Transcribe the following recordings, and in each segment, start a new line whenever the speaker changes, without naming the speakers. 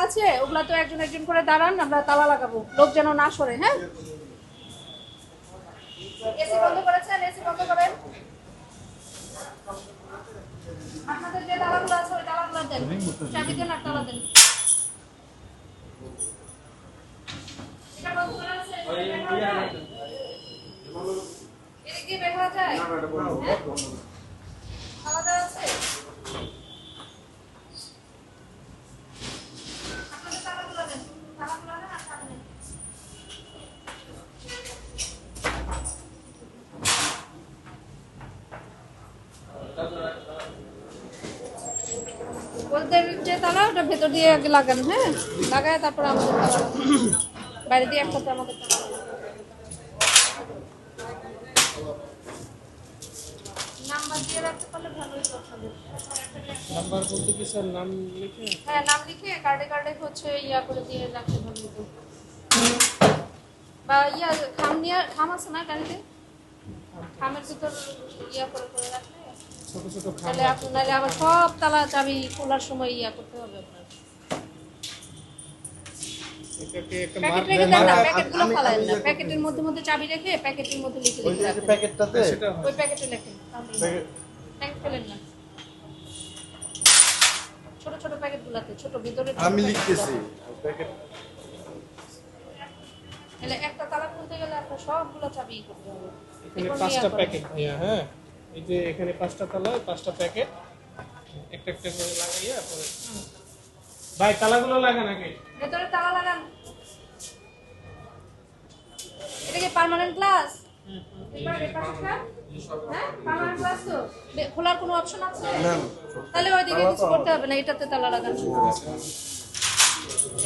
আছে ওগুলা তো একজন একজন করে দাঁড়ান, আমরা তালা লাগাবো, লোক যেন না সরে। হ্যাঁ, এসি বন্ধ করেছেন? এসি বন্ধ করেন। আপনাদের যে তালাগুলো আছে ওই তালাগুলো দেন, চাবি দেন আর তালা দেন। এটা বন্ধ করা আছে? এদিকে বের হওয়া যায়? আলাদা আছে? আপনাদের তালাগুলো দেন, তালাগুলো দেন আর চাবি দেন। ওদের যে তালা ওটা ভেতর দিয়ে আগে লাগান। হ্যাঁ, লাগায় তারপর আমাদের তালা বাইরে দিয়ে একসাথে আমাদের তালা লাগান। নাম্বার দিয়ে রাখতে পারলে ভালোই কথা।
নাম্বার বলতে কি স্যার নাম লিখে?
হ্যাঁ, নাম লিখে কার্ডে কার্ডে হচ্ছে ইয়া করে দিয়ে রাখতে ভালো হতো। বা ইয়া খাম আছে না গাড়িতে, খামের ভিতর ইয়া করে করে রাখলে
ছোট ছোট খাম
তাহলে আপনার আবার সব তালা চাবি খোলার সময় ইয়া করতে হবে আপনার।
এটাকে একটা
প্যাকেট
মার্ক
রেখে দেন না, প্যাকেটগুলো ফালায়েন না, প্যাকেটের মধ্যে মধ্যে চাবি রেখে প্যাকেটের মধ্যে লিখে
ওই
লিখে
যে
রাখেন।
প্যাকেটটাতে
সেটা
ওই প্যাকেটে লেখেন, তাহলে প্যাকেট ফেলেন না, ছোট ছোট প্যাকেটগুলোতে, ছোট ভিতরে
আমি লিখতেছি প্যাকেট।
তাহলে একটা তালা খুলতে গেলে আপনার সবগুলো চাবি করতে হবে।
এখানে 5টা প্যাকেট ভাইয়া। হ্যাঁ, এই যে এখানে 5টা তালা, 5টা প্যাকেট একটা একটা করে লাগাইয়া পরে ভাই তালাগুলো লাগান আগে।
ভেতরে তালা লাগান। এটা কি পার্মানেন্ট গ্লাস? হ্যাঁ, পার্মানেন্ট গ্লাস তো খোলার কোনো অপশন আছে? তাহলে ওইদিকে কিছু করতে হবে না, এটাতে তালা লাগান।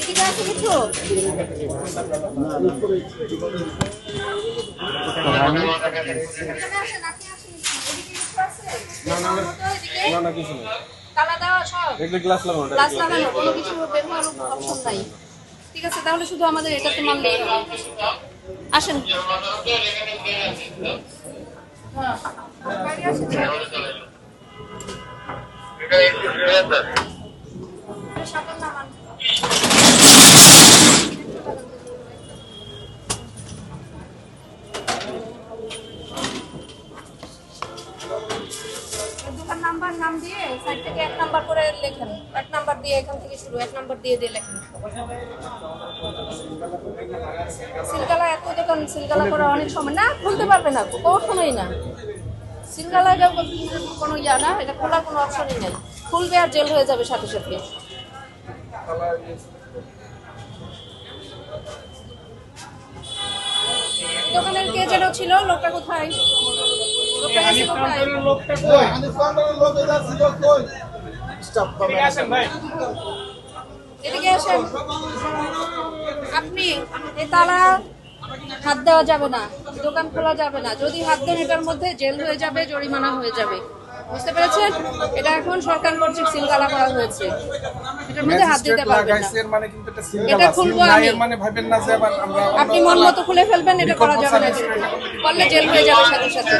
এদিকে আছে কিছু? এখানে আসেন, আপনি আসেন। এদিকে কিছু আছে?
না কিছু নেই,
তালা দেওয়া সব?
এগুলো গ্লাস লাগানো।
গ্লাস লাগানো, কোনো কিছু ব্যবহার অপশন নাই। ঠিক আছে, তাহলে শুধু আমাদের এটাতে মানলেই হবে। আসেন। হ্যাঁ, গাড়ি আসেন। সাবধান নামান। দোকান নাম্বার নাম দিয়ে সাইড থেকে 1 নাম্বার করে লেখেন। 1 নাম্বার দিয়ে এখান থেকে শুরু, 1 নাম্বার দিয়ে দিয়ে লেখেন। সিলগালা এত দোকান সিলগালা করা অনেক সময় না, খুলতে পারবে না, কখনোই না। সিলগালা এটা কোনো ইয়া না, এটা খোলার কোনো অপশনই নেই। খুলবে আর জেল হয়ে যাবে সাথে সাথে। দোকানের কে যেন ছিল, লোকটা কোথায়? লোকটা গেছে কোথায়?
লোকটা কই?
স্টাফ
আসেন ভাই।
এদিকে আসেন। আপনি এই তালা হাত দেওয়া যাবে না, দোকান খোলা যাবে না। যদি হাত দেন এটার মধ্যে জেল হয়ে যাবে, জরিমানা হয়ে যাবে। বুঝতে পেরেছেন? এটা এখন সরকার কর্তৃক সিলগালা করা হয়েছে, এটার মধ্যে হাত দিতে পারবেন না।
মানে কিন্তু এটা
এটা খুলবো আমি।
মানে ভাবেন না যে আবার আমরা
আপনি মন মতো খুলে ফেলবেন, এটা করা যাবে না। করলে জেল হয়ে যাবে সাথে সাথে।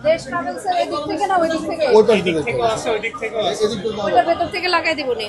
দেশ ট্রাভেলসের এদিক থেকে না ওই দিক থেকে?
ওই
এই দিক থেকেও আছে, ওই দিক থেকেও আছে।
ওইটা ভেতর থেকে লাগাই দিব নি।